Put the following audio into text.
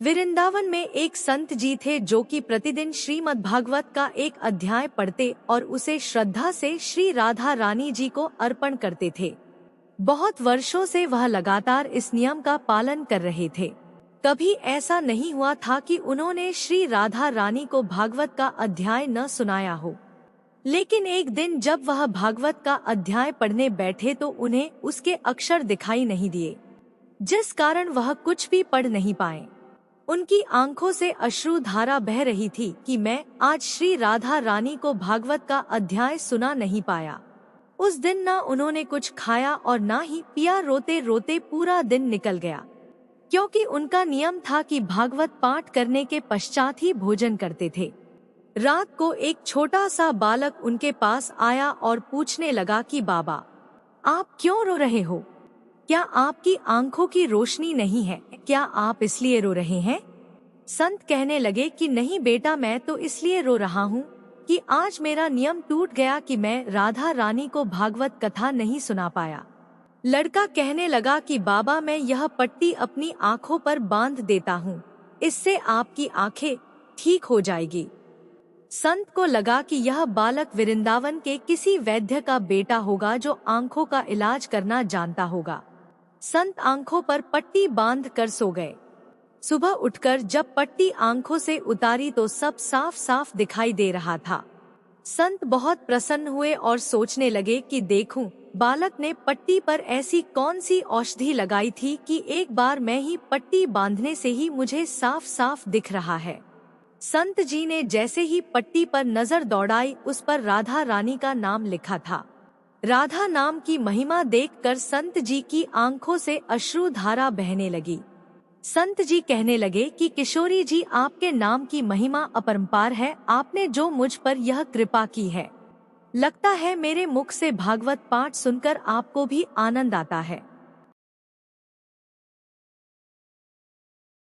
वृंदावन में एक संत जी थे जो कि प्रतिदिन श्रीमद् भागवत का एक अध्याय पढ़ते और उसे श्रद्धा से श्री राधा रानी जी को अर्पण करते थे। बहुत वर्षों से वह लगातार इस नियम का पालन कर रहे थे। कभी ऐसा नहीं हुआ था कि उन्होंने श्री राधा रानी को भागवत का अध्याय न सुनाया हो। लेकिन एक दिन जब वह भागवत का अध्याय पढ़ने बैठे तो उन्हें उसके अक्षर दिखाई नहीं दिए, जिस कारण वह कुछ भी पढ़ नहीं पाए। उनकी आंखों से अश्रु धारा बह रही थी कि मैं आज श्री राधा रानी को भागवत का अध्याय सुना नहीं पाया। उस दिन ना उन्होंने कुछ खाया और ना ही पिया, रोते रोते पूरा दिन निकल गया, क्योंकि उनका नियम था कि भागवत पाठ करने के पश्चात ही भोजन करते थे। रात को एक छोटा सा बालक उनके पास आया और पूछने लगा कि बाबा, आप क्यों रो रहे हो? क्या आपकी आंखों की रोशनी नहीं है? क्या आप इसलिए रो रहे हैं? संत कहने लगे कि नहीं बेटा, मैं तो इसलिए रो रहा हूँ कि आज मेरा नियम टूट गया कि मैं राधा रानी को भागवत कथा नहीं सुना पाया। लड़का कहने लगा कि बाबा, मैं यह पट्टी अपनी आंखों पर बांध देता हूँ, इससे आपकी आंखें ठीक हो जाएगी। संत को लगा कि यह बालक वृंदावन के किसी वैद्य का बेटा होगा जो आंखों का इलाज करना जानता होगा। संत आंखों पर पट्टी बांध कर सो गए। सुबह उठकर जब पट्टी आंखों से उतारी तो सब साफ साफ दिखाई दे रहा था। संत बहुत प्रसन्न हुए और सोचने लगे कि देखूं, बालक ने पट्टी पर ऐसी कौन सी औषधि लगाई थी कि एक बार मैं ही पट्टी बांधने से ही मुझे साफ साफ दिख रहा है। संत जी ने जैसे ही पट्टी पर नजर दौड़ाई, उस पर राधा रानी का नाम लिखा था। राधा नाम की महिमा देखकर संत जी की आंखों से अश्रु धारा बहने लगी। संत जी कहने लगे कि किशोरी जी, आपके नाम की महिमा अपरंपार है। आपने जो मुझ पर यह कृपा की है, लगता है मेरे मुख से भागवत पाठ सुनकर आपको भी आनंद आता है।